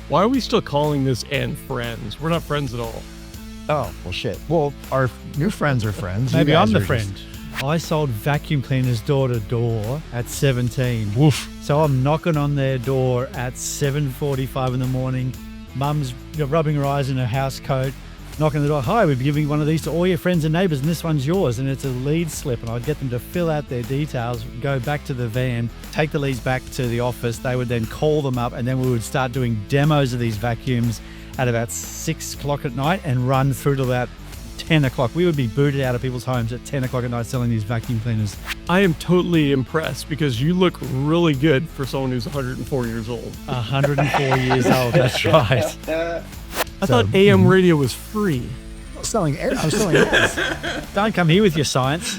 Why are we still calling this and friends? We're not friends at all. Oh, well, shit. Well, our new friends are friends. Maybe You I'm guys the are friend. I sold vacuum cleaners door to door at 17. Woof. So I'm knocking on their door at 7:45 in the morning. Mum's rubbing her eyes in her house coat, knocking on the door. Hi, we're giving one of these to all your friends and neighbours, and this one's yours. And it's a lead slip, and I'd get them to fill out their details, go back to the van, take the leads back to the office. They would then call them up, and then we would start doing demos of these vacuums at about 6 o'clock at night and run through to about 10 o'clock. We would be booted out of people's homes at 10 o'clock at night selling these vacuum cleaners. I am totally impressed because you look really good for someone who's 104 years old. 104 years old, that's right. I thought AM radio was free. I was selling ads. Don't come here with your science.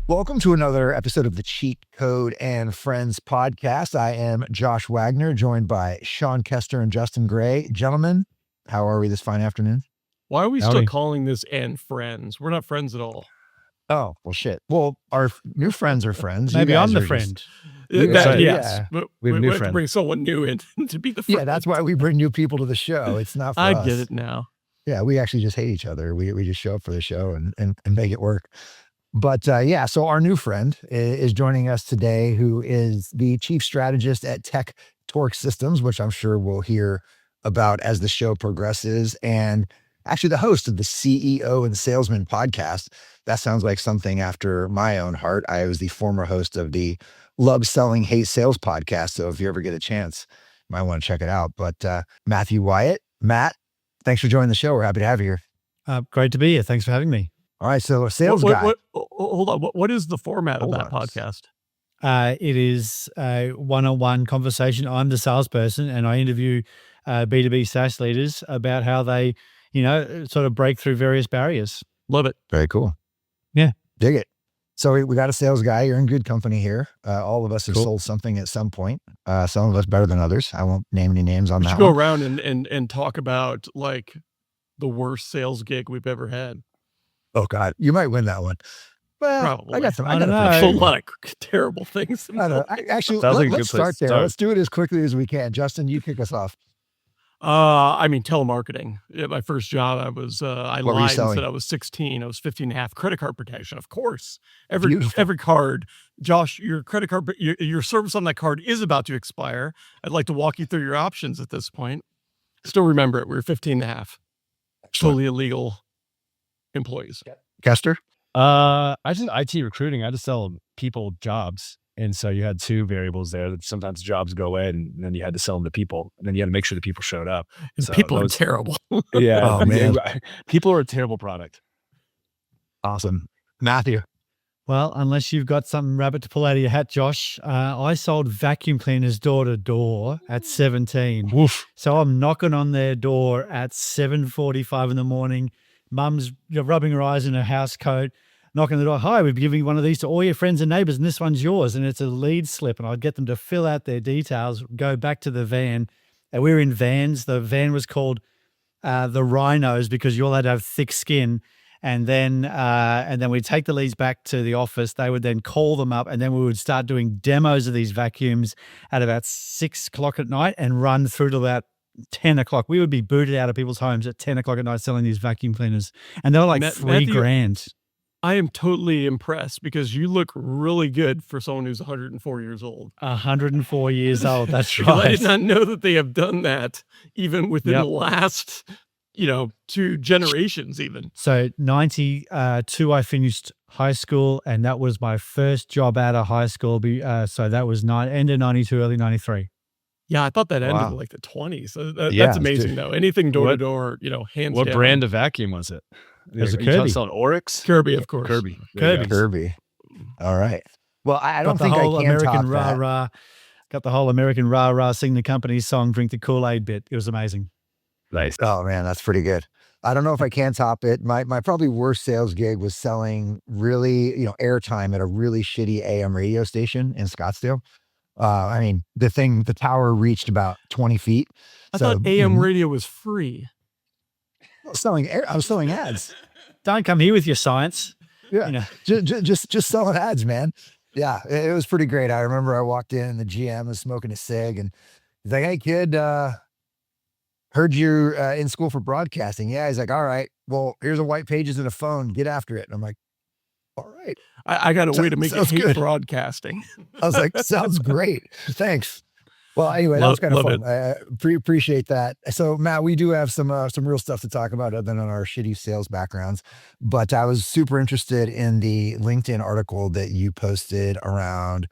Welcome to another episode of the Cheat Code and Friends podcast. I am Josh Wagner, joined by Sean Kester and Justin Gray. Gentlemen, how are we this fine afternoon? Why are we Howdy. still calling this and friends? We're not friends at all. Oh, well, shit. Well, our new friends are friends. You Maybe guys I'm the are just- friend. Yes, yeah. but We have a new have to friend. bring someone new in to be the friend. Yeah, that's why we bring new people to the show. It's not for I us. get it now. Yeah, we actually just hate each other. We just show up for the show and make it work. But yeah, so our new friend is joining us today, who is the chief strategist at Tech Torque Systems, which I'm sure we'll hear about as the show progresses, and actually the host of the CEO and Salesman podcast. That sounds like something after my own heart. I was the former host of the Love Selling, Hate Sales podcast. So if you ever get a chance, you might want to check it out. But Matthew Whyatt, Matt, thanks for joining the show. We're happy to have you here. Great to be here. Thanks for having me. All right, so a sales guy. Hold on. What is the format Hold of that on. podcast? It is a one-on-one conversation. I'm the salesperson, and I interview B2B SaaS leaders about how they, sort of break through various barriers. Love it. Very cool. Yeah. Dig it. So we got a sales guy. You're in good company here. All of us have Cool. sold something at some point. Some of us better than others. I won't name any names on We that should go one. around and talk about like the worst sales gig we've ever had. Oh God, you might win that one. Well, Probably. I got some. I I got don't a know. There's a pretty- lot of terrible things. I don't know. Actually, Sounds like a good let's place start to there. start. Let's do it as quickly as we can. Justin, you kick us off. Telemarketing. At my first job, I was, I What were you lied and selling? said I was 16. I was 15 and a half. Credit card protection, of course. Every Beautiful. card. Josh, your credit card, your service on that card is about to expire. I'd like to walk you through your options at this point. Still remember it. We were 15 and a half. Totally illegal employees. Kester. I did IT recruiting. I had to sell people jobs. And so you had two variables there that sometimes jobs go away and then you had to sell them to people. And then you had to make sure the people showed up. And So people are those- terrible. Yeah. Oh, man. People are a terrible product. Awesome. Matthew. Well, unless you've got some rabbit to pull out of your hat, Josh, I sold vacuum cleaners door to door at 17. Woof. So I'm knocking on their door at 7:45 in the morning. Mum's rubbing her eyes in her house coat, knocking on the door. Hi, we're giving one of these to all your friends and neighbours, and this one's yours. And it's a lead slip, and I'd get them to fill out their details, go back to the van. And we were in vans. The van was called the Rhinos because you all had to have thick skin. And then we'd take the leads back to the office. They would then call them up, and then we would start doing demos of these vacuums at about 6 o'clock at night and run through to about 10 o'clock. We would be booted out of people's homes at 10 o'clock at night selling these vacuum cleaners. And they were like Matthew- $3,000. I am totally impressed because you look really good for someone who's 104 years old. 104 years old. That's Because I right. did not know that they have done that even within Yep. the last, 2 generations even. So 92, I finished high school, and that was my first job out of high school. So that was end of 92, early 93. Yeah, I thought that ended Wow. in like the 20s. So Yeah, that's amazing, dude. though. Anything door to What- door, hands What down. brand of vacuum was it? was a Are you talking Kirby. selling Oryx? Kirby, of course. Kirby. There you Kirby. go. Kirby. All right. Well, I don't Got the think I whole can American top rah that. rah. Got the whole American rah rah, sing the company song, drink the Kool-Aid bit. It was amazing. Nice. Oh man, that's pretty good. I don't know if I can top it. My probably worst sales gig was selling really, airtime at a really shitty AM radio station in Scottsdale. I mean, the tower reached about 20 feet. I So thought AM radio was free. I was selling ads. Don't come here with your science. Yeah. You know. Just selling ads, man. Yeah. It was pretty great. I remember I walked in and the GM was smoking a cig and he's like, "Hey kid, heard you're in school for broadcasting." Yeah. He's like, "All right, well, here's a white pages and a phone. Get after it." And I'm like, "All right." I got a way to make it Sounds hate good. broadcasting. I was like, "Sounds great. Thanks." Well, anyway, that was kind of Love fun. I appreciate that. So, Matt, we do have some real stuff to talk about other than our shitty sales backgrounds. But I was super interested in the LinkedIn article that you posted around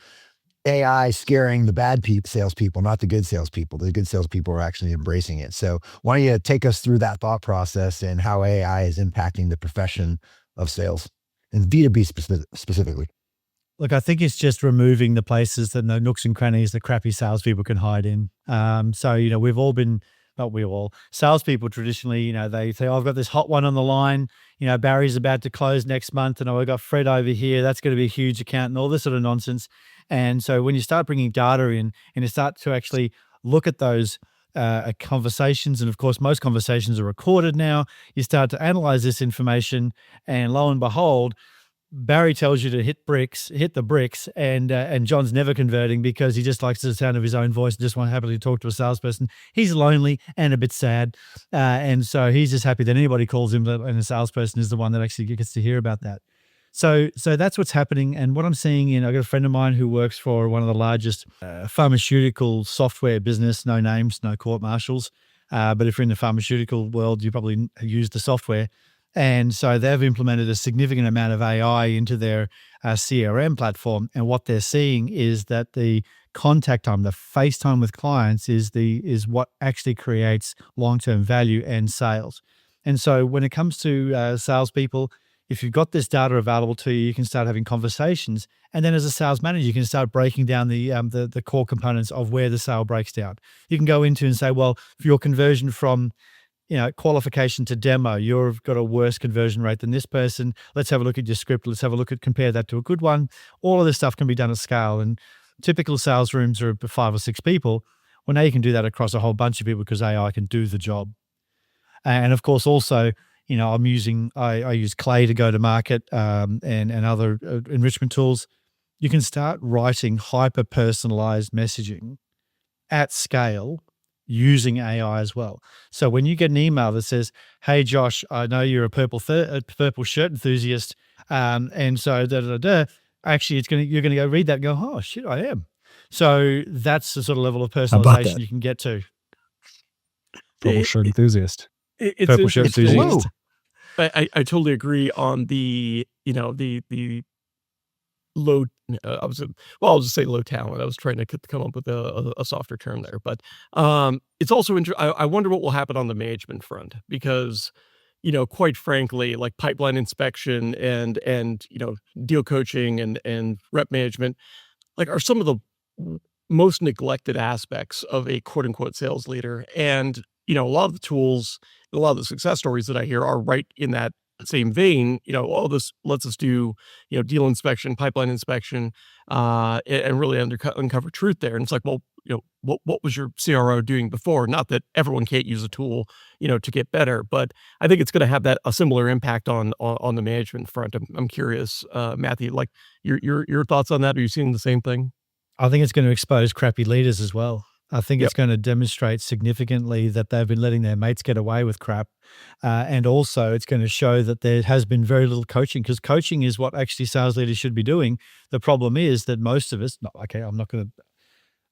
AI scaring the bad salespeople, not the good salespeople. The good salespeople are actually embracing it. So, why don't you take us through that thought process and how AI is impacting the profession of sales and B2B specifically? Look, I think it's just removing the places that no nooks and crannies that crappy salespeople can hide in. So, we've all been, not we all, salespeople traditionally, they say, "Oh, I've got this hot one on the line. Barry's about to close next month. And I've got Fred over here. That's going to be a huge account," and all this sort of nonsense. And so when you start bringing data in and you start to actually look at those conversations, and of course, most conversations are recorded now, you start to analyze this information and lo and behold, Barry tells you to hit the bricks, and John's never converting because he just likes the sound of his own voice and just won't happily talk to a salesperson. He's lonely and a bit sad, and so he's just happy that anybody calls him, and a salesperson is the one that actually gets to hear about that. So that's what's happening, and what I'm seeing. I've got a friend of mine who works for one of the largest pharmaceutical software business. No names, no court martials, but if you're in the pharmaceutical world, you probably use the software. And so they've implemented a significant amount of AI into their CRM platform. And what they're seeing is that the contact time, the face time with clients is what actually creates long-term value and sales. And so when it comes to salespeople, if you've got this data available to you, you can start having conversations. And then as a sales manager, you can start breaking down the core components of where the sale breaks down. You can go into and say, well, for your conversion from qualification to demo, you've got a worse conversion rate than this person. Let's have a look at your script. Let's have a look at, compare that to a good one. All of this stuff can be done at scale. And typical sales rooms are 5 or 6 people. Well, now you can do that across a whole bunch of people because AI can do the job. And of course, also, I use Clay to go to market and other enrichment tools. You can start writing hyper-personalized messaging at scale using AI as well. So when you get an email that says, "Hey Josh, I know you're a purple shirt enthusiast, and so actually you're gonna go read that and go, oh shit, I am." So that's the sort of level of personalization you can get to. Purple shirt enthusiast. It's Purple shirt interesting. enthusiast. I totally agree on the the low. I'll just say low talent. I was trying to come up with a softer term there, but it's also interesting. I wonder what will happen on the management front because, quite frankly, like pipeline inspection and deal coaching and rep management, like are some of the most neglected aspects of a quote unquote sales leader. And a lot of the tools, a lot of the success stories that I hear are right in that same vein. All this lets us do, deal inspection, pipeline inspection, and really uncover truth there. And it's like, well, what was your CRO doing before? Not that everyone can't use a tool, to get better, but I think it's going to have a similar impact on the management front. I'm curious, Matthew, like your thoughts on that. Are you seeing the same thing? I think it's going to expose crappy leaders as well. I think it's going to demonstrate significantly that they've been letting their mates get away with crap. And also it's going to show that there has been very little coaching because coaching is what actually sales leaders should be doing. The problem is that most of us,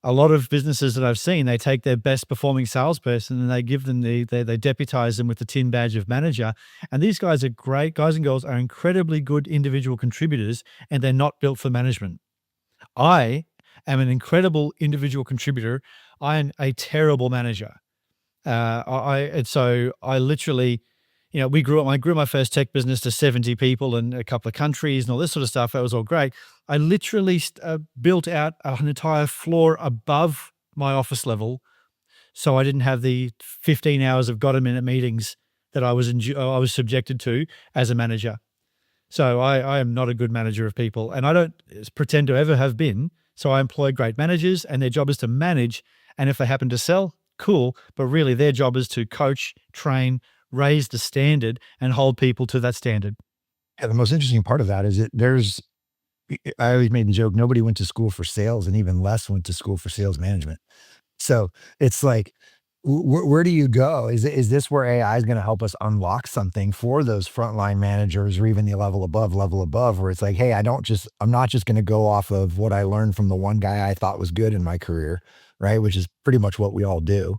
a lot of businesses that I've seen, they take their best performing salesperson and they give them they deputize them with the tin badge of manager. And these guys are great. Guys and girls are incredibly good individual contributors and they're not built for management. I am an incredible individual contributor. I am a terrible manager. So I literally, I grew my first tech business to 70 people in a couple of countries and all this sort of stuff. That was all great. I literally built out an entire floor above my office level. So I didn't have the 15 hours of got-a-minute meetings that I was subjected to as a manager. So I am not a good manager of people, and I don't pretend to ever have been. So I employ great managers, and their job is to manage. And if they happen to sell, cool. But really, their job is to coach, train, raise the standard, and hold people to that standard. Yeah, the most interesting part of that is I always made the joke, nobody went to school for sales and even less went to school for sales management. So it's like, where do you go? Is this where AI is going to help us unlock something for those frontline managers or even the level above, where it's like, hey, I'm not just going to go off of what I learned from the one guy I thought was good in my career, right? Which is pretty much what we all do.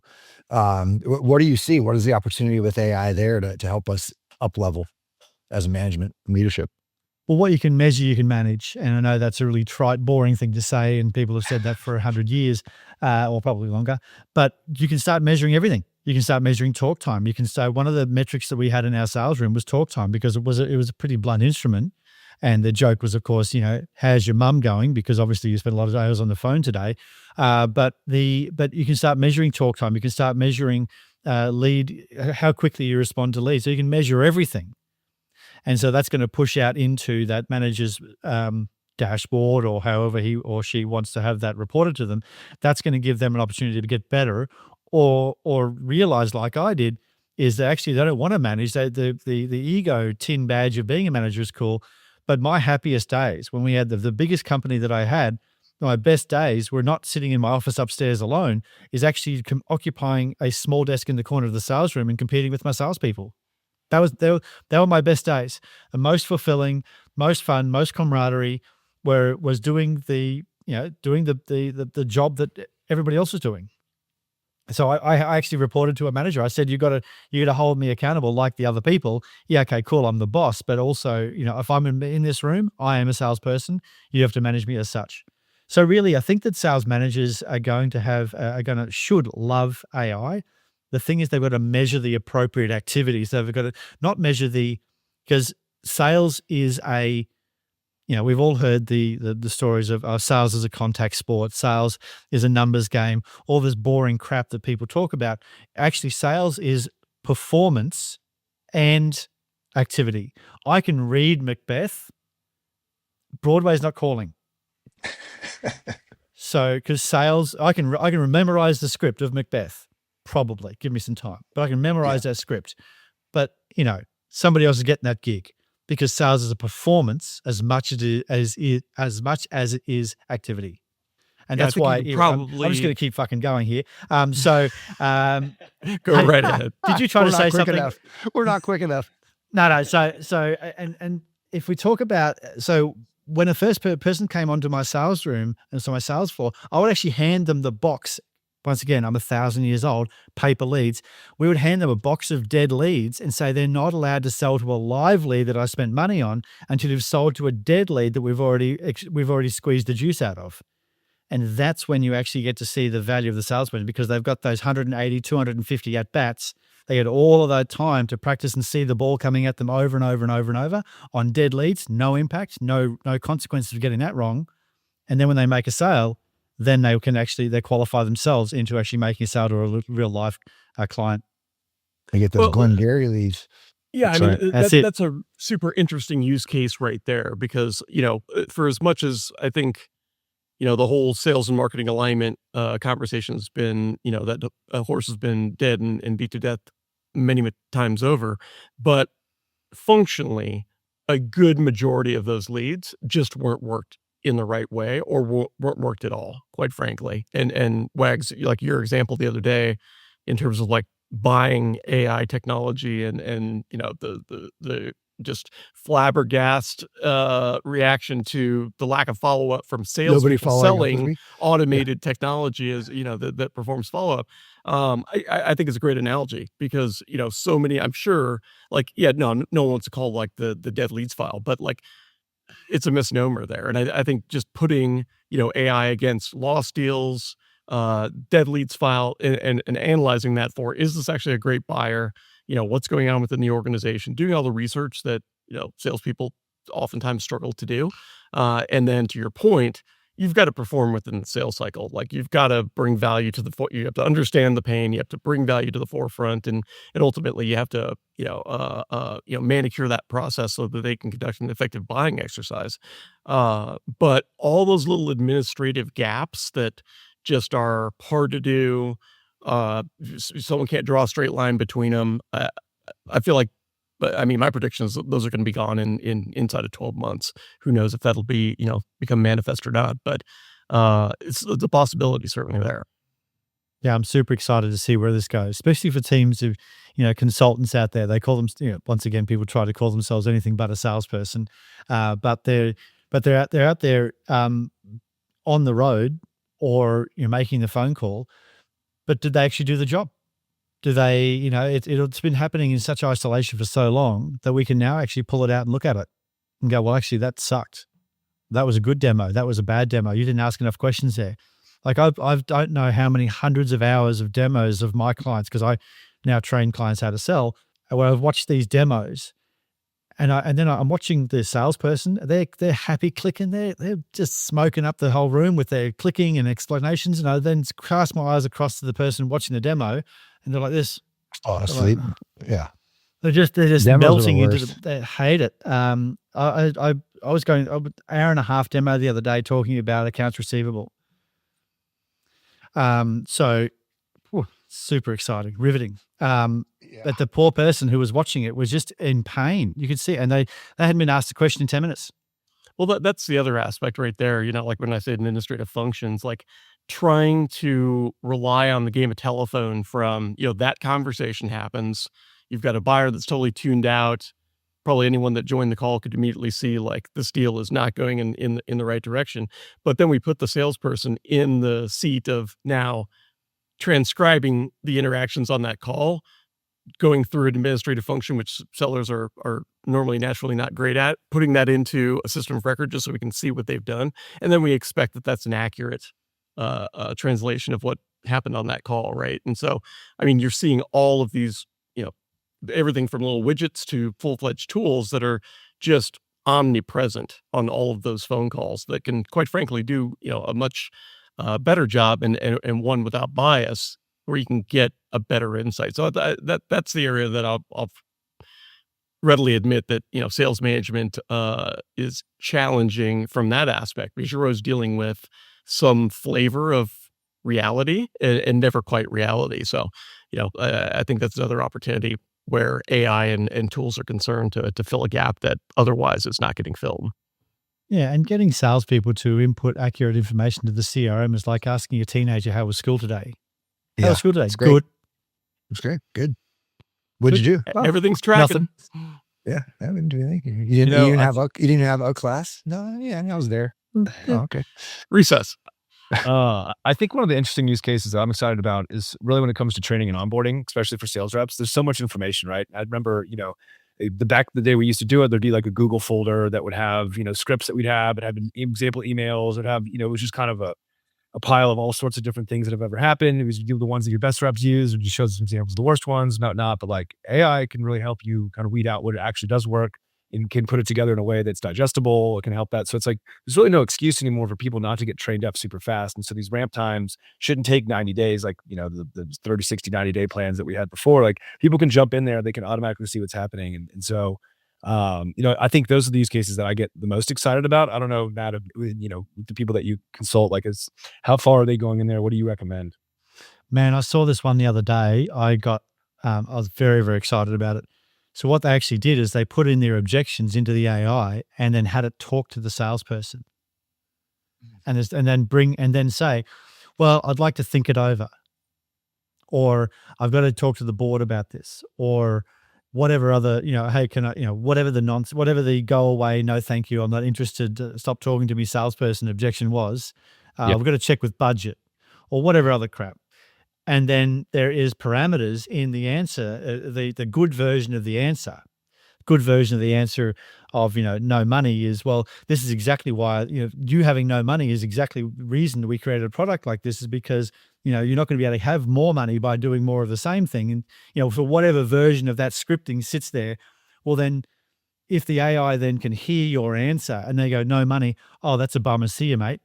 What do you see? What is the opportunity with AI there to help us up level as a management leadership? Well, what you can measure, you can manage. And I know that's a really trite, boring thing to say, and people have said that for 100 years or probably longer. But you can start measuring everything. You can start measuring talk time. You can start, one of the metrics that we had in our sales room was talk time, because it was a pretty blunt instrument. And the joke was, of course, how's your mum going? Because obviously you spent a lot of hours on the phone today. But you can start measuring talk time. You can start measuring how quickly you respond to leads. So you can measure everything. And so that's going to push out into that manager's dashboard, or however he or she wants to have that reported to them. That's going to give them an opportunity to get better, or realize, like I did, is that actually they don't want to manage. The ego tin badge of being a manager is cool, but my happiest days, when we had the biggest company that I had, my best days were not sitting in my office upstairs alone, is actually occupying a small desk in the corner of the sales room and competing with my salespeople. They were my best days. The most fulfilling, most fun, most camaraderie, was doing the job that everybody else was doing. So I actually reported to a manager. I said, you got to hold me accountable like the other people. Yeah, okay, cool. I'm the boss, but also, if I'm in this room, I am a salesperson. You have to manage me as such. So really, I think that sales managers should love AI. The thing is, they've got to measure the appropriate activities. They've got to not measure because sales is we've all heard the stories of sales as a contact sport. Sales is a numbers game, all this boring crap that people talk about. Actually, sales is performance and activity. I can read Macbeth. Broadway's not calling. So, because sales, I can memorize the script of Macbeth. Probably give me some time, but I can memorize that script. But somebody else is getting that gig, because sales is a performance as much as it is activity, and that's why I'm just going to keep fucking going here. Go right ahead. Did you try to say something? Enough. We're not quick enough. No. So and if we talk about, so when a first person came onto my sales room and so my sales floor, I would actually hand them the box. Once again, I'm 1,000 years old, paper leads. We would hand them a box of dead leads and say they're not allowed to sell to a live lead that I spent money on until you've sold to a dead lead that we've already squeezed the juice out of. And that's when you actually get to see the value of the salesperson, because they've got those 180, 250 at-bats. They get all of that time to practice and see the ball coming at them over and over and over and over on dead leads, no impact, no consequences of getting that wrong. And then when they make a sale, then they qualify themselves into actually making a sale to a real life client. They get those Glengarry leads. Yeah, that's that's a super interesting use case right there, because for as much as I think the whole sales and marketing alignment conversation has been that a horse has been dead and beat to death many times over, but functionally a good majority of those leads just weren't worked in the right way, or weren't worked at all, quite frankly. And Wags, like your example the other day, in terms of like buying AI technology and the just flabbergast reaction to the lack of follow-up from sales people selling automated technology as that performs follow-up. I think it's a great analogy, because so many, I'm sure, no one wants to call like the dead leads file, but like it's a misnomer there. And I think just putting AI against lost deals, dead leads file, and analyzing that for, is this actually a great buyer? What's going on within the organization, doing all the research that salespeople oftentimes struggle to do, and then to your point, you've got to perform within the sales cycle. Like you've got to bring value to you have to understand the pain, you have to bring value to the forefront, and ultimately you have to, manicure that process so that they can conduct an effective buying exercise. But all those little administrative gaps that just are hard to do, someone can't draw a straight line between them. I feel like, but I mean, my prediction is that those are going to be gone in inside of 12 months. Who knows if that'll be, become manifest or not, but it's the possibility certainly there. Yeah, I'm super excited to see where this goes, especially for teams of, consultants out there. They call them, once again, people try to call themselves anything but a salesperson, but they're out there on the road or making the phone call. But did they actually do the job? Do they, it's been happening in such isolation for so long that we can now actually pull it out and look at it and go, well, actually, that sucked. That was a good demo. That was a bad demo. You didn't ask enough questions there. Like I don't know how many hundreds of hours of demos of my clients, because I now train clients how to sell, where I've watched these demos and then I'm watching the salesperson. They're happy clicking. They're just smoking up the whole room with their clicking and explanations. And I then cast my eyes across to the person watching the demo, and they're like this. Oh, asleep. Yeah. They're just Demos are the melting into worst. they hate it. I was going an hour and a half demo the other day talking about accounts receivable. So super exciting, riveting. But the poor person who was watching it was just in pain. You could see it, and they hadn't been asked a question in 10 minutes. Well, that's the other aspect right there. Like when I say administrative functions, like trying to rely on the game of telephone from, that conversation happens. You've got a buyer that's totally tuned out. Probably anyone that joined the call could immediately see like this deal is not going in the right direction. But then we put the salesperson in the seat of now transcribing the interactions on that call, going through an administrative function, which sellers are normally naturally not great at, putting that into a system of record just so we can see what they've done. And then we expect that that's an accurate translation of what happened on that call, right? And so, I mean, you're seeing all of these, everything from little widgets to full-fledged tools that are just omnipresent on all of those phone calls that can, quite frankly, do, a much better job and one without bias, where you can get a better insight. So that's the area that I'll readily admit that, sales management is challenging from that aspect, because you're always dealing with some flavor of reality and never quite reality. So, I think that's another opportunity where AI and tools are concerned to fill a gap that otherwise is not getting filled. Yeah, and getting salespeople to input accurate information to the CRM is like asking a teenager, how was school today? How was school today? It's great. Good. It's great. Good. What'd you do? Everything's tracking. Nothing. Yeah, I didn't do anything. You didn't have a class? No, yeah, I was there. Oh, okay. Recess. I think one of the interesting use cases that I'm excited about is really when it comes to training and onboarding, especially for sales reps. There's so much information, right? I remember, the back of the day we used to do it, there'd be like a Google folder that would have, scripts that we'd have, and have example emails, it'd have, it was just kind of a pile of all sorts of different things that have ever happened. It was the ones that your best reps use, and you show some examples of the worst ones, not. But like AI can really help you kind of weed out what it actually does work and can put it together in a way that's digestible. It can help that. So it's like, there's really no excuse anymore for people not to get trained up super fast. And so these ramp times shouldn't take 90 days, like, the 30, 60, 90 day plans that we had before. Like people can jump in there, they can automatically see what's happening. And so, I think those are the use cases that I get the most excited about. I don't know, Matt, the people that you consult, like how far are they going in there? What do you recommend? Man, I saw this one the other day. I was very, very excited about it. So what they actually did is they put in their objections into the AI and then had it talk to the salesperson, and then say, well, I'd like to think it over, or I've got to talk to the board about this, or whatever other, hey, can I, whatever the nonsense, whatever the go away, no, thank you, I'm not interested, stop talking to me salesperson objection was, we've got to check with budget, or whatever other crap. And then there is parameters in the answer, the good version of the answer. Good version of the answer of, no money is, well, this is exactly why, you having no money is exactly the reason we created a product like this, is because, you're not going to be able to have more money by doing more of the same thing. And, for whatever version of that scripting sits there, well, then if the AI then can hear your answer and they go, no money, oh, that's a bummer, see you, mate.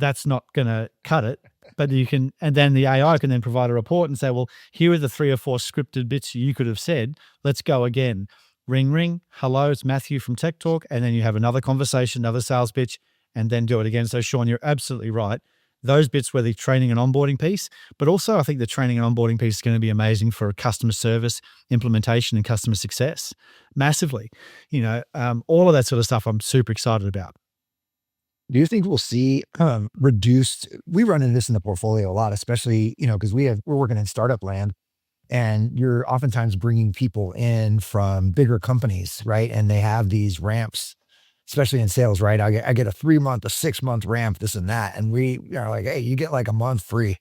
that's not going to cut it. But you can, and then the AI can then provide a report and say, well, here are the 3 or 4 scripted bits you could have said. Let's go again. Ring, ring. Hello, it's Matthew from Tech Talk. And then you have another conversation, another sales pitch, and then do it again. So Sean, you're absolutely right. Those bits were the training and onboarding piece, but also I think the training and onboarding piece is going to be amazing for customer service, implementation, and customer success massively. All of that sort of stuff I'm super excited about. Do you think we'll see reduced? We run into this in the portfolio a lot, especially, because we're working in startup land, and you're oftentimes bringing people in from bigger companies, right? And they have these ramps, especially in sales, right? I get a 3-month, a 6-month ramp, this and that. And we are like, hey, you get like a month free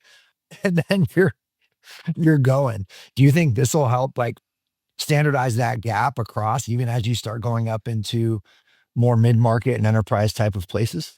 and then you're going. Do you think this will help like standardize that gap across, even as you start going up into more mid-market and enterprise type of places?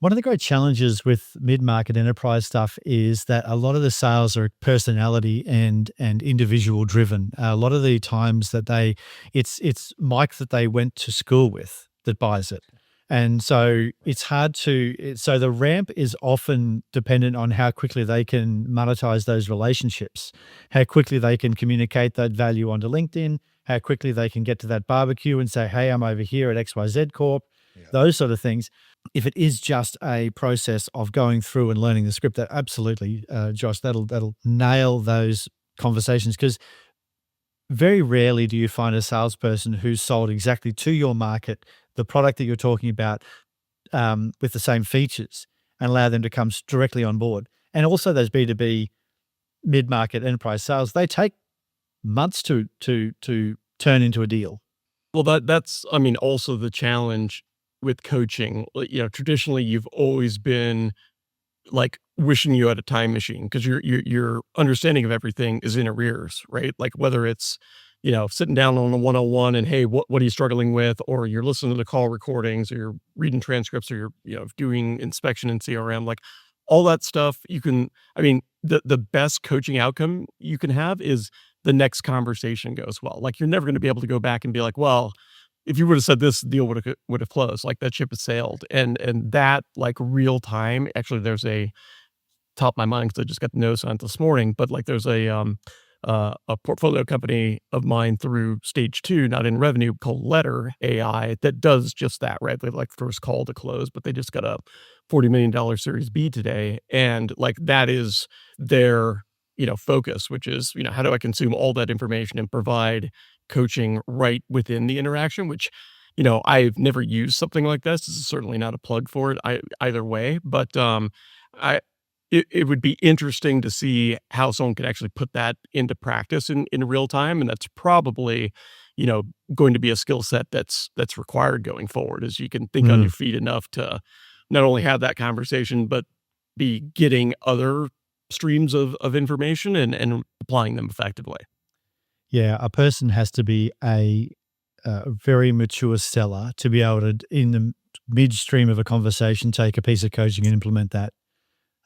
One of the great challenges with mid-market enterprise stuff is that a lot of the sales are personality and individual driven. A lot of the times that it's Mike that they went to school with that buys it. And so it's hard so the ramp is often dependent on how quickly they can monetize those relationships, how quickly they can communicate that value onto LinkedIn, how quickly they can get to that barbecue and say, hey, I'm over here at XYZ Corp, those sort of things. If it is just a process of going through and learning the script, that absolutely, Josh, that'll nail those conversations, because very rarely do you find a salesperson who's sold exactly to your market the product that you're talking about with the same features and allow them to come directly on board. And also those B2B mid-market enterprise sales, they take months to turn into a deal. Well, that's also the challenge with coaching. Traditionally you've always been like wishing you had a time machine, because your understanding of everything is in arrears, right? Like whether it's, sitting down on a 101 and, hey, what are you struggling with? Or you're listening to the call recordings, or you're reading transcripts, or you're, doing inspection in CRM, like all that stuff. The best coaching outcome you can have is the next conversation goes well. Like you're never going to be able to go back and be like, well, if you would have said this, the deal would have closed. Like that ship has sailed. And that like real time, actually there's a top of my mind because I just got the notice on it this morning, but like there's a portfolio company of mine through stage 2, not in revenue, called Letter AI, that does just that, right? They like first call to close, but they just got a $40 million Series B today. And like that is their, focus, which is, how do I consume all that information and provide coaching right within the interaction, which, I've never used something like this. This is certainly not a plug for it either way, but it would be interesting to see how someone could actually put that into practice in real time. And that's probably, going to be a skill set that's required going forward, is you can think on your feet enough to not only have that conversation, but be getting other streams of information and applying them effectively. Yeah, a person has to be a very mature seller to be able to, in the midstream of a conversation, take a piece of coaching and implement that.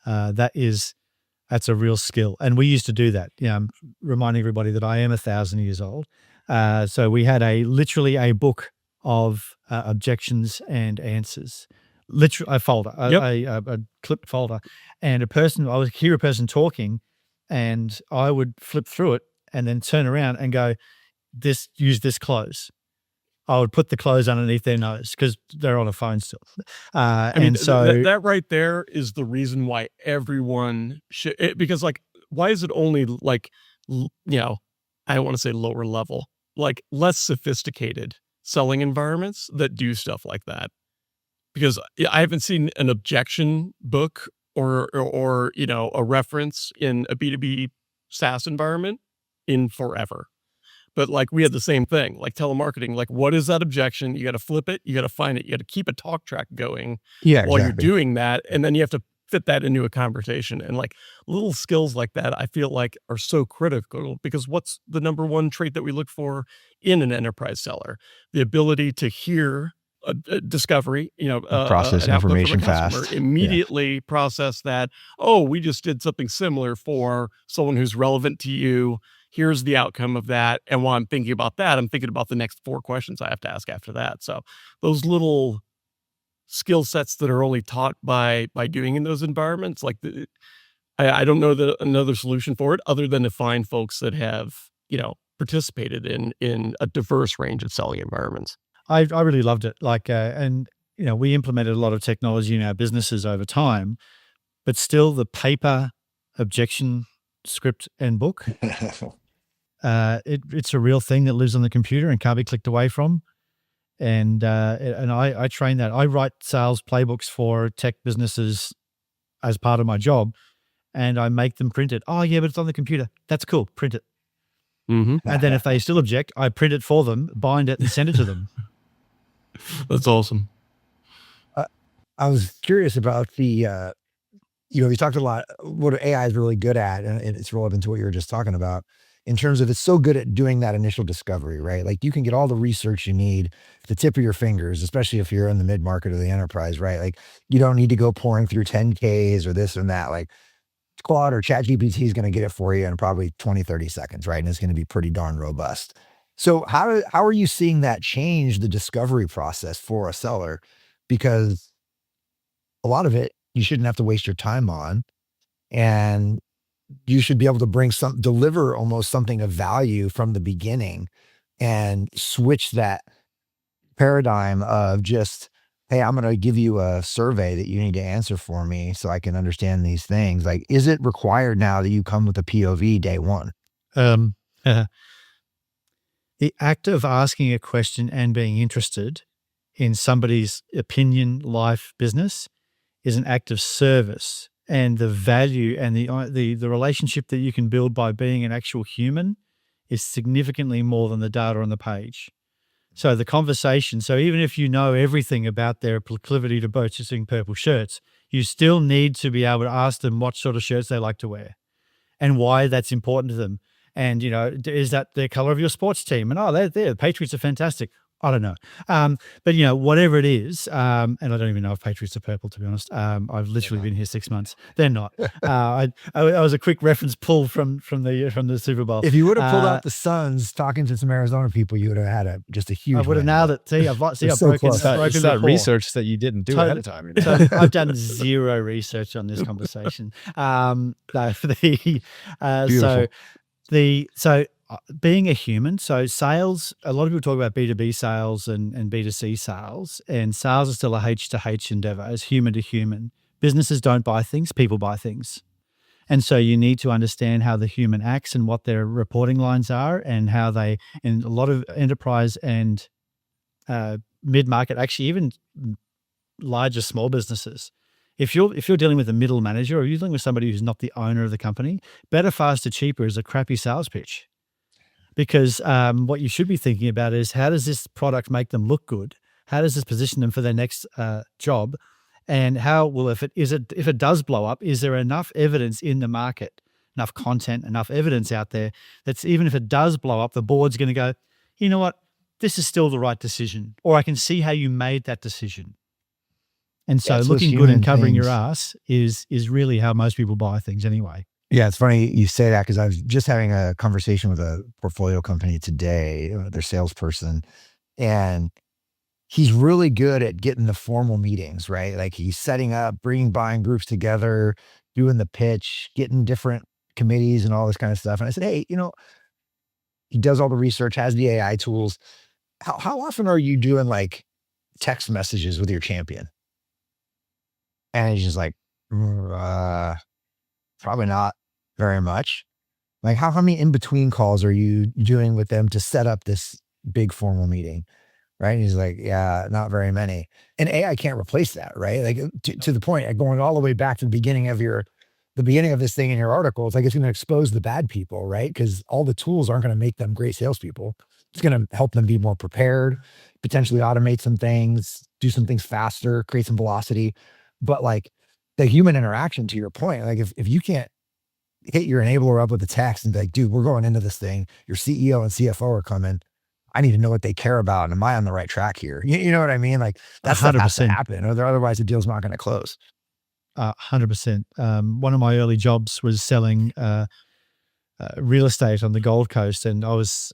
That's a real skill. And we used to do that. I'm reminding everybody that I am 1,000 years old. So we had literally a book of objections and answers, literally a folder, a clipped folder. And I would hear a person talking and I would flip through it and then turn around and go, use this close. I would put the close underneath their nose because they're on a phone still. That right there is the reason why everyone should, because like, why is it only like, I don't want to say lower level, like less sophisticated selling environments that do stuff like that? Because I haven't seen an objection book or a reference in a B2B SaaS environment in forever. But like we had the same thing, like telemarketing, like what is that objection? You got to flip it. You got to find it. You got to keep a talk track going while you're doing that. And then you have to fit that into a conversation. And like little skills like that, I feel like are so critical, because what's the number one trait that we look for in an enterprise seller? The ability to hear a discovery, process information fast, immediately process that. Oh, we just did something similar for someone who's relevant to you. Here's the outcome of that. And while I'm thinking about that, I'm thinking about the next 4 questions I have to ask after that. So those little skill sets that are only taught by doing in those environments. Like I don't know another solution for it other than to find folks that have, participated in a diverse range of selling environments. I really loved it. And we implemented a lot of technology in our businesses over time, but still the paper objection script and book, it's a real thing that lives on the computer and can't be clicked away from. And I train that. I write sales playbooks for tech businesses as part of my job, and I make them print it. Oh yeah, but it's on the computer. That's cool. Print it. Mm-hmm. And then if they still object, I print it for them, bind it, and send it to them. That's awesome. I was curious about we talked a lot, what AI is really good at, and it's relevant to what you were just talking about, in terms of it's so good at doing that initial discovery, right? Like you can get all the research you need at the tip of your fingers, especially if you're in the mid-market or the enterprise, right? Like you don't need to go pouring through 10Ks or this and that. Like Claude or ChatGPT is going to get it for you in probably 20, 30 seconds, right? And it's going to be pretty darn robust. So how are you seeing that change the discovery process for a seller? Because a lot of it you shouldn't have to waste your time on, and you should be able to deliver almost something of value from the beginning and switch that paradigm of just, hey, I'm going to give you a survey that you need to answer for me so I can understand these things. Like, is it required now that you come with a POV day one? The act of asking a question and being interested in somebody's opinion, life, business is an act of service, and the value and the relationship that you can build by being an actual human is significantly more than the data on the page. So the conversation, so even if you know everything about their proclivity to purchasing purple shirts, you still need to be able to ask them what sort of shirts they like to wear and why that's important to them. And, is that the color of your sports team? And, the Patriots are fantastic. I don't know. But whatever it is, and I don't even know if Patriots are purple, to be honest. I've literally been here 6 months. They're not. I was a quick reference pull from the Super Bowl. If you would have pulled out the Suns talking to some Arizona people, you would have had just a huge. I would have nailed it. See, I've so broken close. It's that rapport. research that you didn't do ahead of time. So I've done zero research on this conversation. Being a human, so sales, a lot of people talk about B2B sales and B2C sales, and sales is still a H to H endeavor, as human to human. Businesses don't buy things, people buy things. And so you need to understand how the human acts and what their reporting lines are, and how they, in a lot of enterprise and mid-market, actually even larger small businesses, if you're dealing with a middle manager or you're dealing with somebody who's not the owner of the company, better, faster, cheaper is a crappy sales pitch. Because what you should be thinking about is, how does this product make them look good? How does this position them for their next job? And how will, if it does blow up, is there enough evidence in the market, enough content, enough evidence out there that's, even if it does blow up, the board's going to go, you know what, this is still the right decision, or I can see how you made that decision. And so looking good and covering your ass is really how most people buy things anyway. Yeah, it's funny you say that, because I was just having a conversation with a portfolio company today, their salesperson, and he's really good at getting the formal meetings, right? Like he's setting up, bringing buying groups together, doing the pitch, getting different committees and all this kind of stuff. And I said, hey, he does all the research, has the AI tools. How often are you doing like text messages with your champion? And he's just like, probably not very much. Like how many in-between calls are you doing with them to set up this big formal meeting? Right. And he's like, yeah, not very many. And AI can't replace that, right? Like to the point, going all the way back to the beginning of this thing in your article, it's like, it's going to expose the bad people, right? Because all the tools aren't going to make them great salespeople. It's going to help them be more prepared, potentially automate some things, do some things faster, create some velocity. But like the human interaction, to your point, like if you can't hit your enabler up with a text and be like, dude, we're going into this thing, your CEO and CFO are coming, I need to know what they care about, and am I on the right track here? You know what I mean? Like that stuff has to happen, or otherwise the deal's not going to close. 100%. One of my early jobs was selling real estate on the Gold Coast, and I was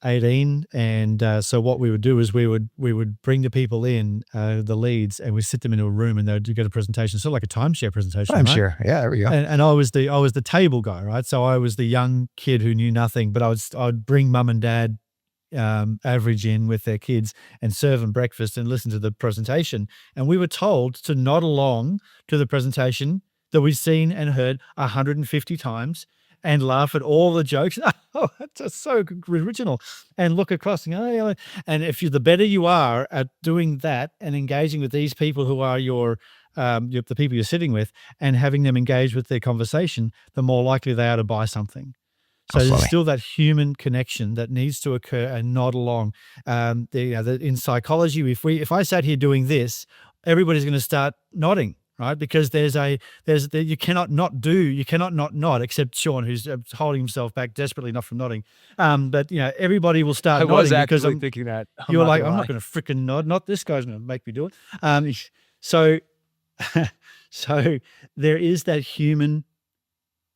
18, and so what we would do is we would bring the people in, the leads, and we sit them into a room, and they'd get a presentation, sort of like a timeshare presentation. I'm right? sure. Yeah, there we go. And I was the table guy, right? So I was the young kid who knew nothing, but I'd bring mum and dad average in with their kids and serve them breakfast and listen to the presentation. And we were told to nod along to the presentation that we'd seen and heard 150 times and laugh at all the jokes. Oh, that's just so original. And look across and go, "Oh, yeah." And if the better you are at doing that and engaging with these people who are the people you're sitting with and having them engage with their conversation, the more likely they are to buy something. So there's still that human connection that needs to occur and nod along. In psychology, if I sat here doing this, everybody's going to start nodding, right? Because you cannot not nod, except Sean, who's holding himself back desperately not from nodding. But everybody will start nodding. I was because actually thinking that. You're like, I'm not going to freaking nod. Not this guy's going to make me do it. So there is that human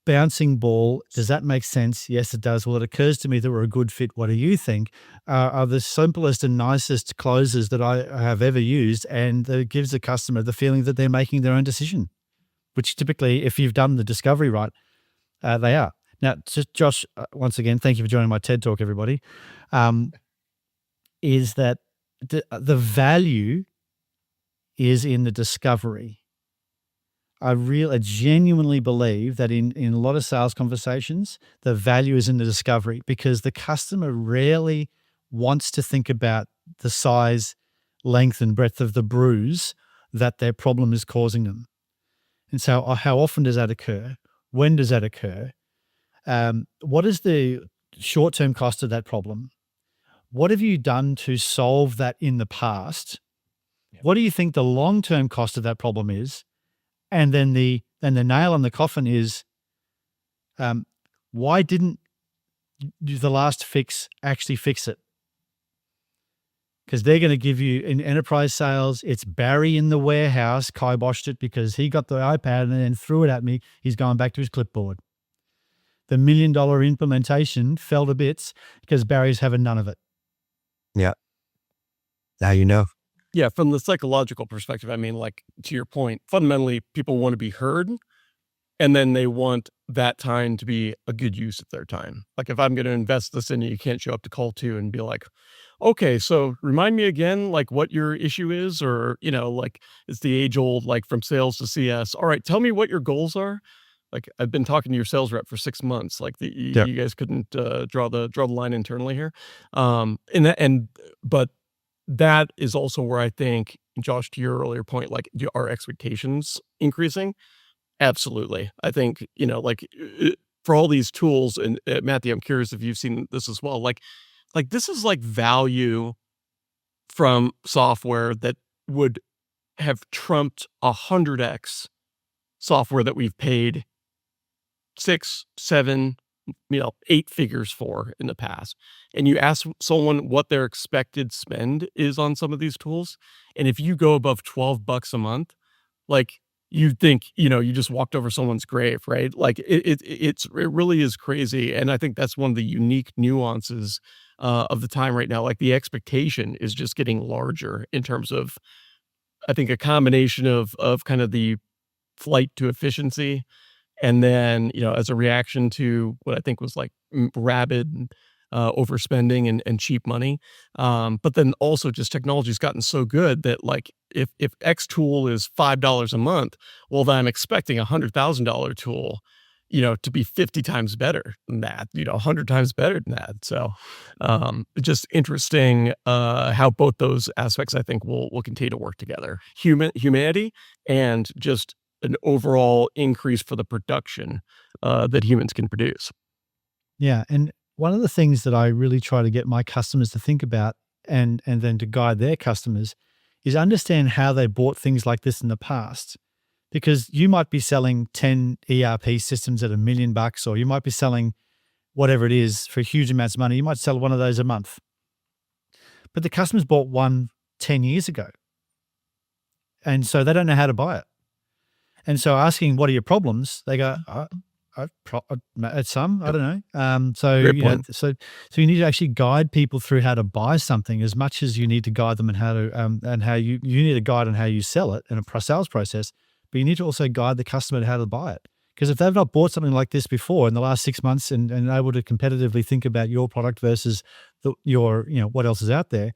bouncing ball. Does that make sense? Yes, it does. Well, it occurs to me that we're a good fit. What do you think? Are the simplest and nicest closes that I have ever used, and that gives the customer the feeling that they're making their own decision, which typically, if you've done the discovery right, they are. Now, just Josh, once again, thank you for joining my TED Talk, everybody. Is that the value is in the discovery. I genuinely believe that in a lot of sales conversations, the value is in the discovery, because the customer rarely wants to think about the size, length, and breadth of the bruise that their problem is causing them. And so how often does that occur? When does that occur? What is the short-term cost of that problem? What have you done to solve that in the past? What do you think the long-term cost of that problem is? And then the nail on the coffin is, why didn't the last fix actually fix it? Because they're going to give you, in enterprise sales, it's Barry in the warehouse kiboshed it because he got the iPad and then threw it at me. He's going back to his clipboard. The $1 million implementation fell to bits because Barry's having none of it. Yeah. Now you know. Yeah, from the psychological perspective, I mean, like, to your point, fundamentally, people want to be heard, and then they want that time to be a good use of their time. Like, if I'm going to invest this in you can't show up to call 2 and be like, okay, so remind me again, like, what your issue is, or, like, it's the age old, like, from sales to CS. All right, tell me what your goals are. Like, I've been talking to your sales rep for 6 months. Like, you guys couldn't draw the line internally here. But that is also where I think, Josh, to your earlier point, like, our expectations increasing. Absolutely. I think, for all these tools, and Matthew, I'm curious if you've seen this as well. Like this is like value from software that would have trumped 100x software that we've paid 6, 7, 8 figures for in the past. And you ask someone what their expected spend is on some of these tools, and if you go above $12 a month, like, you think, you just walked over someone's grave, right? Like, it really is crazy. And I think that's one of the unique nuances of the time right now. Like, the expectation is just getting larger in terms of, I think, a combination of kind of the flight to efficiency, and then, as a reaction to what I think was like rabid overspending and cheap money. But then also just technology's gotten so good that, like, if X tool is $5 a month, well, then I'm expecting a $100,000 tool, to be 50 times better than that, 100 times better than that. So just interesting how both those aspects, I think, will continue to work together. Humanity and just an overall increase for the production that humans can produce. Yeah. And one of the things that I really try to get my customers to think about, and then to guide their customers, is understand how they bought things like this in the past. Because you might be selling 10 ERP systems at $1 million, or you might be selling whatever it is for huge amounts of money. You might sell one of those a month. But the customers bought one 10 years ago. And so they don't know how to buy it. And so asking, what are your problems? They go, At some, I don't know. So Great you know, point. so you need to actually guide people through how to buy something as much as you need to guide them and how to and how you need a guide on how you sell it in a sales process. But you need to also guide the customer to how to buy it. Because if they've not bought something like this before in the last 6 months and able to competitively think about your product versus your what else is out there,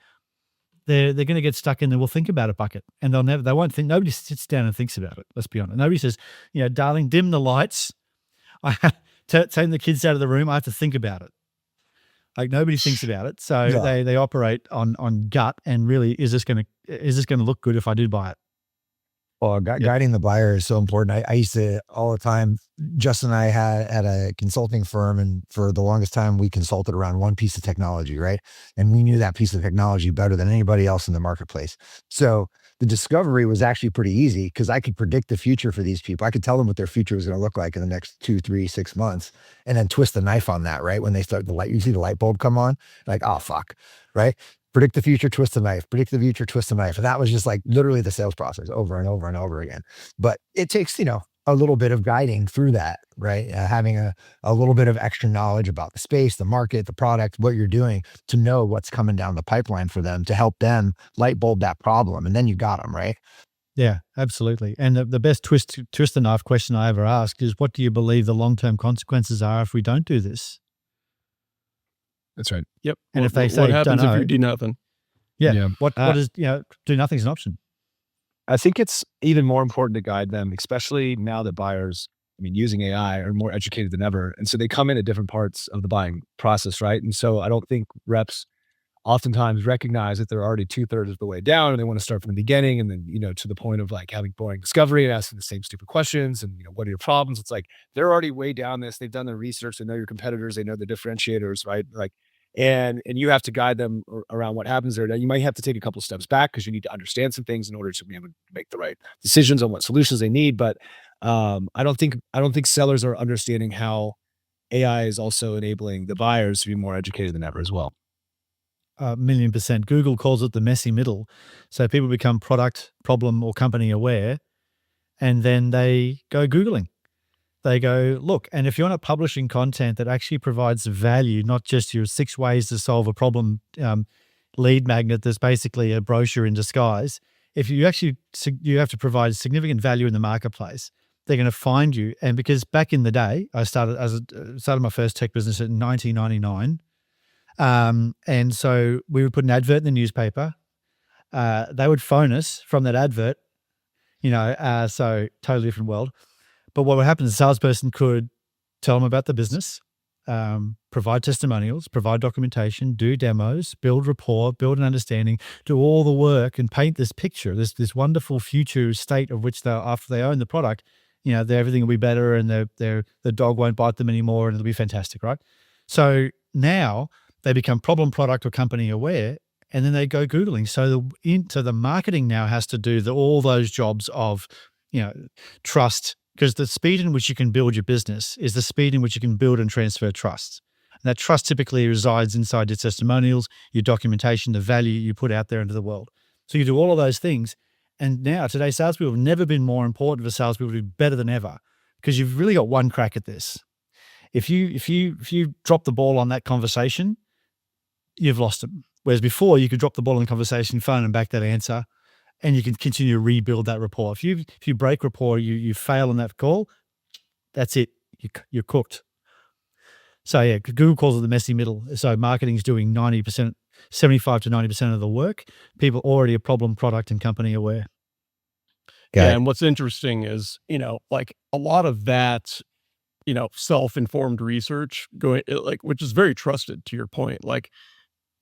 they're going to get stuck in the "we'll think about it" bucket, and they won't think. Nobody sits down and thinks about it. Let's be honest. Nobody says, darling, dim the lights. I taking the kids out of the room. I have to think about it. Like nobody thinks about it, so Yeah. they operate on gut. And really, is this going to look good if I do buy it? Well, guiding the buyer is so important. I used to all the time. Justin and I had a consulting firm, and for the longest time, we consulted around one piece of technology, right? And we knew that piece of technology better than anybody else in the marketplace. So the discovery was actually pretty easy because I could predict the future for these people. I could tell them what their future was going to look like in the next 2, 3, 6 months, and then twist the knife on that, right? When they start you see the light bulb come on, like, oh fuck, right? Predict the future, twist the knife, predict the future, twist the knife. And that was just like literally the sales process over and over and over again. But it takes, a little bit of guiding through that, right? Having a little bit of extra knowledge about the space, the market, the product, what you're doing to know what's coming down the pipeline for them to help them light bulb that problem. And then you got them, right? Yeah, absolutely. And the best twist the knife question I ever asked is, what do you believe the long-term consequences are if we don't do this? That's right. Yep. And if they what say, happens "Don't if you know," do nothing? yeah, what Uh, is, do nothing's an option. I think it's even more important to guide them, especially now that buyers, using AI are more educated than ever. And so they come in at different parts of the buying process, right? And so I don't think reps oftentimes recognize that they're already 2/3 of the way down and they want to start from the beginning. And then, to the point of like having boring discovery and asking the same stupid questions and, what are your problems? It's like, they're already way down this. They've done their research. They know your competitors. They know the differentiators, right? Like, and you have to guide them around what happens there. Now you might have to take a couple steps back because you need to understand some things in order to be able to make the right decisions on what solutions they need. But I don't think sellers are understanding how AI is also enabling the buyers to be more educated than ever as well. 1,000,000%. Google calls it the messy middle. So people become product, problem, or company aware, and then they go Googling. They go, look, and if you're not publishing content that actually provides value, not just your 6 ways to solve a problem lead magnet that's basically a brochure in disguise, if you actually, you have to provide significant value in the marketplace, they're going to find you. And because back in the day, I started my first tech business in 1999. And so we would put an advert in the newspaper. They would phone us from that advert, so totally different world. But what would happen is a salesperson could tell them about the business, provide testimonials, provide documentation, do demos, build rapport, build an understanding, do all the work and paint this picture, this wonderful future state of which after they own the product, everything will be better and the dog won't bite them anymore and it'll be fantastic, right? So now they become problem, product, or company aware, and then they go Googling. So the marketing now has to do all those jobs of, trust, because the speed in which you can build your business is the speed in which you can build and transfer trust. And that trust typically resides inside your testimonials, your documentation, the value you put out there into the world. So you do all of those things. And now today, salespeople have never been more important for salespeople to be better than ever, because you've really got one crack at this. If you drop the ball on that conversation, you've lost them. Whereas before, you could drop the ball on the conversation, phone and back that answer, and you can continue to rebuild that rapport. If you break rapport, you fail on that call, that's it. You're cooked. So yeah, Google calls it the messy middle. So marketing is doing 90%, 75 to 90% of the work. People already are problem, product, and company aware. Yeah. And what's interesting is, like a lot of that, self-informed research which is very trusted, to your point. Like,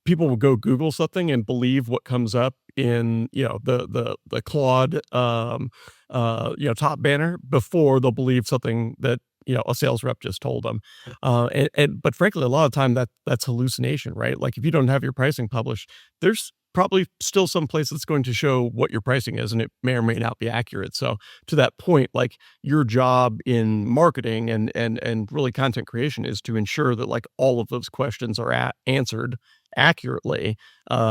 people will go Google something and believe what comes up in, the Claude, top banner before they'll believe something that, a sales rep just told them. But frankly, a lot of time that's hallucination, right? Like, if you don't have your pricing published, there's probably still some place that's going to show what your pricing is, and it may or may not be accurate. So to that point, like, your job in marketing and really content creation is to ensure that like all of those questions are answered accurately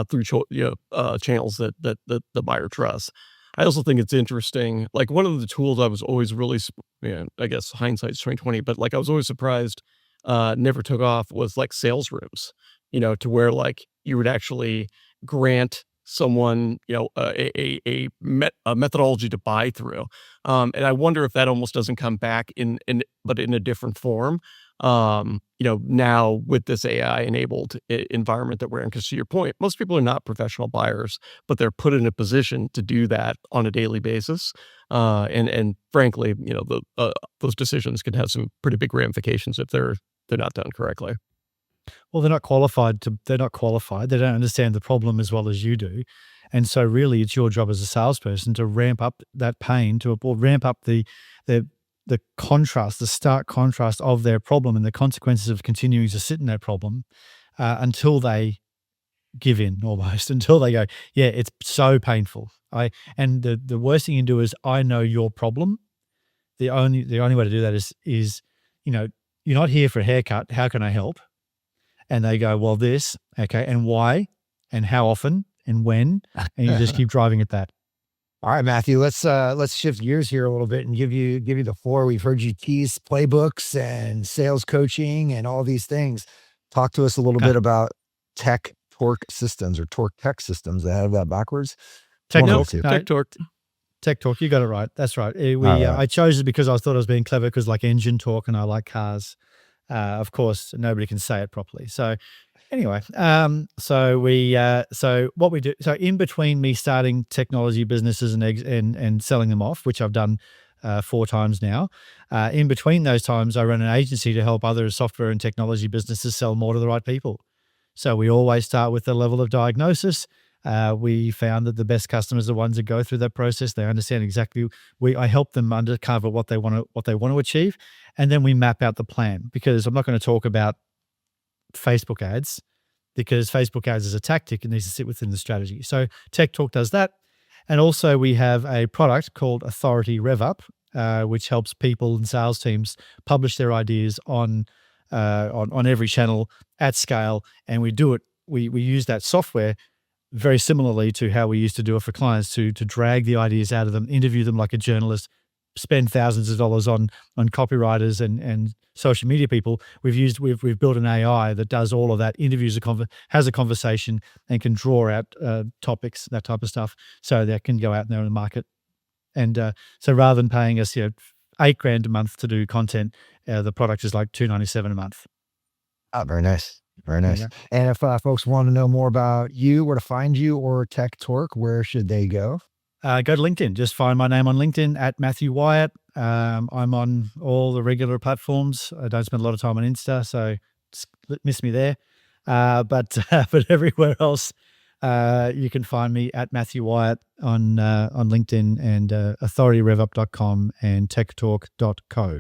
through channels that the buyer trusts. I also think it's interesting. Like one of the tools I was always really, I guess hindsight's 2020, but like I was always surprised, never took off was like sales rooms, to where like you would actually grant someone, a methodology to buy through. And I wonder if that almost doesn't come back but in a different form. Now with this AI enabled environment that we're in, because to your point, most people are not professional buyers, but they're put in a position to do that on a daily basis. And frankly, those decisions can have some pretty big ramifications if they're not done correctly. Well, they're not qualified. They don't understand the problem as well as you do. And so really it's your job as a salesperson to ramp up that pain, or ramp up the contrast, the stark contrast of their problem and the consequences of continuing to sit in that problem until they give in, almost, until they go, yeah, it's so painful. And the worst thing you can do is, I know your problem. The only way to do that is you're not here for a haircut. How can I help? And they go, well, this, okay, and why, and how often, and when, and you just keep driving at that. All right, Matthew, let's shift gears here a little bit and give you the floor. We've heard you tease playbooks and sales coaching and all these things. Talk to us a little bit about Tech Torque Systems, or Torque Tech Systems. I have that backwards. Tech Torque. Tech Torque, you got it right. That's right. Right. I chose it because I thought I was being clever, because like engine torque and I like cars. Of course, nobody can say it properly. So anyway, so what we do, so in between me starting technology businesses and selling them off, which I've done 4 times now, in between those times, I run an agency to help other software and technology businesses sell more to the right people. So we always start with the level of diagnosis. We found that the best customers are the ones that go through that process. They understand exactly. I help them uncover what they want to achieve, and then we map out the plan. Because I'm not going to talk about Facebook ads, because Facebook ads is a tactic and needs to sit within the strategy. So Tech Talk does that, and also we have a product called Authority Rev Up, which helps people and sales teams publish their ideas on every channel at scale, and we do it. We use that software very similarly to how we used to do it for clients, to drag the ideas out of them, interview them like a journalist, spend thousands of dollars on copywriters and social media people. We've built an AI that does all of that, interviews has a conversation, and can draw out topics, that type of stuff, so that can go out there in the market. And so rather than paying us $8,000 a month to do content, the product is like $297 a month. Oh, very nice. Very nice. Yeah. And if folks want to know more about you, where to find you, or Tech Torque, where should they go? Go to LinkedIn. Just find my name on LinkedIn at Matthew Whyatt. I'm on all the regular platforms. I don't spend a lot of time on Insta, so miss me there. But everywhere else, you can find me at Matthew Whyatt on LinkedIn, and authorityrevup.com and techtalk.co.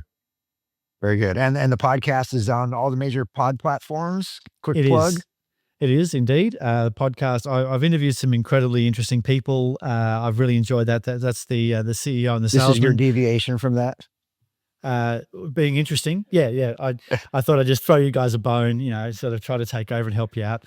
Very good. And the podcast is on all the major pod platforms. Quick plug. It is indeed. The podcast, I've interviewed some incredibly interesting people. I've really enjoyed that. That's the CEO and the salesman. This is your deviation from that? Being interesting. Yeah. I thought I'd just throw you guys a bone, sort of try to take over and help you out.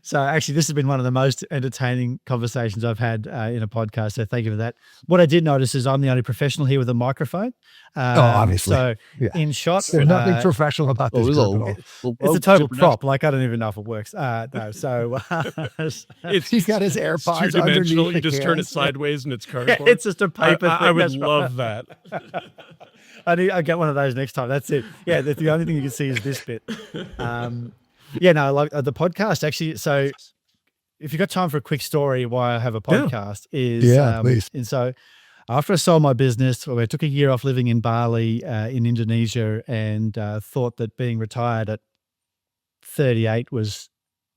So actually, this has been one of the most entertaining conversations I've had in a podcast. So thank you for that. What I did notice is I'm the only professional here with a microphone. Obviously. So in shot, there's nothing professional about this. It's a total prop. Like, I don't even know if it works. No. So he's got his AirPods two-dimensional. underneath. You just turn it sideways and it's cardboard. It's just a paper. I would love that. I get one of those next time. That's it. Yeah, the only thing you can see is this bit. Like the podcast actually. So if you've got time for a quick story why I have a podcast please. And so after I sold my business, I took a year off living in Bali in Indonesia, and thought that being retired at 38 was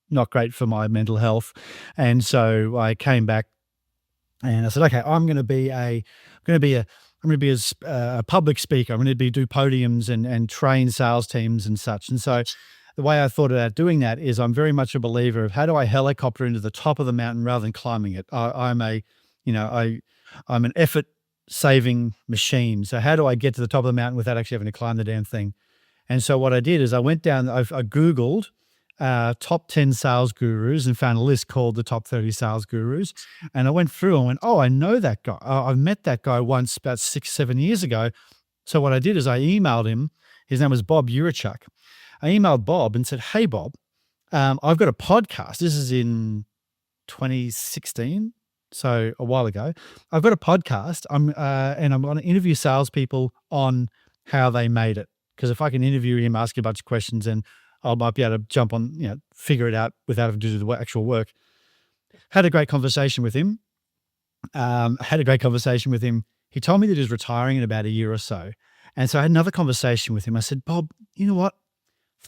not great for my mental health. And so I came back and I said, okay, I'm going to be a public speaker. I'm going to do podiums and train sales teams and such. And so the way I thought about doing that is, I'm very much a believer of, how do I helicopter into the top of the mountain rather than climbing it? I'm an effort saving machine. So how do I get to the top of the mountain without actually having to climb the damn thing? And so what I did is I went down, I Googled top 10 sales gurus and found a list called the top 30 sales gurus. And I went through and went, oh, I know that guy. I've met that guy once about 6-7 years ago. So what I did is I emailed him. His name was Bob Urachuk. I emailed Bob and said, hey, Bob, I've got a podcast. This is in 2016, so a while ago. I've got a podcast. And I'm going to interview salespeople on how they made it. Because if I can interview him, ask him a bunch of questions, and I might be able to jump on, figure it out without having to do the actual work. Had a great conversation with him. He told me that he's retiring in about a year or so. And so I had another conversation with him. I said, Bob, you know what?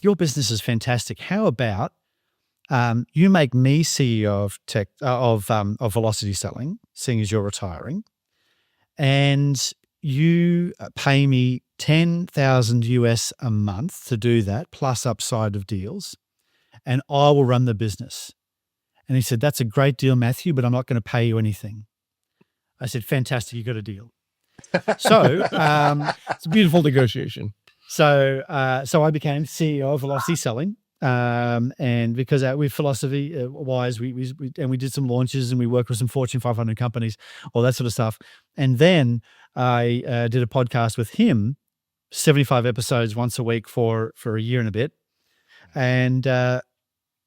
Your business is fantastic. How about you make me CEO of of Velocity Selling, seeing as you're retiring, and you pay me $10,000 US a month to do that, plus upside of deals, and I will run the business. And he said, that's a great deal, Matthew, but I'm not going to pay you anything. I said, fantastic, you got a deal. So It's a beautiful negotiation. So I became CEO of Velocity Selling. And because with philosophy wise, we did some launches and we worked with some Fortune 500 companies, all that sort of stuff. And then I did a podcast with him, 75 episodes once a week for a year and a bit. And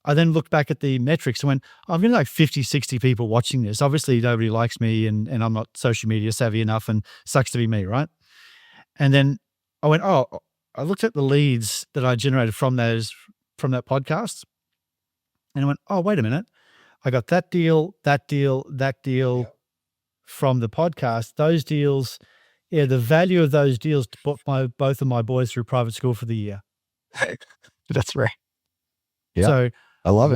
I then looked back at the metrics and went, I've got like 50, 60 people watching this. Obviously nobody likes me and I'm not social media savvy enough, and sucks to be me, right? And then I went, I looked at the leads that I generated from that podcast, and I went, oh, wait a minute. I got that deal from the podcast. Those deals, the value of those deals put both of my boys through private school for the year. That's right. Yeah. So I love it.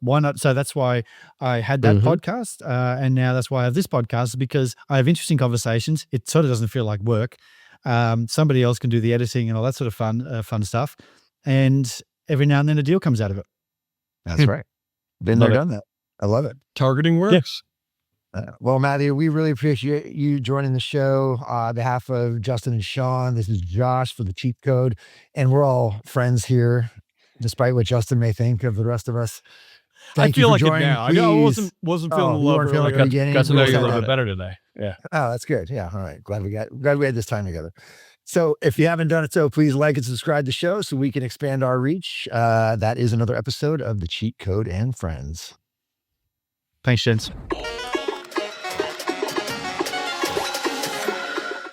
Why not? So that's why I had that podcast. And now that's why I have this podcast, because I have interesting conversations. It sort of doesn't feel like work. Somebody else can do the editing and all that sort of fun stuff. And every now and then a deal comes out of it. That's right. Been there, done that. I love it. Targeting works. Well, Matthew, we really appreciate you joining the show. On behalf of Justin and Sean, this is Josh for the Cheat Code, and we're all friends here, despite what Justin may think of the rest of us. Thank you I feel for like joining. it now. I wasn't feeling the you love weren't feeling earlier. it beginning. Got to know you a We'll little talk bit better today. Yeah. Oh, that's good. Yeah. All right. Glad we had this time together. So if you haven't done it, please like and subscribe to the show so we can expand our reach. That is another episode of the Cheat Code and Friends. Thanks, gents.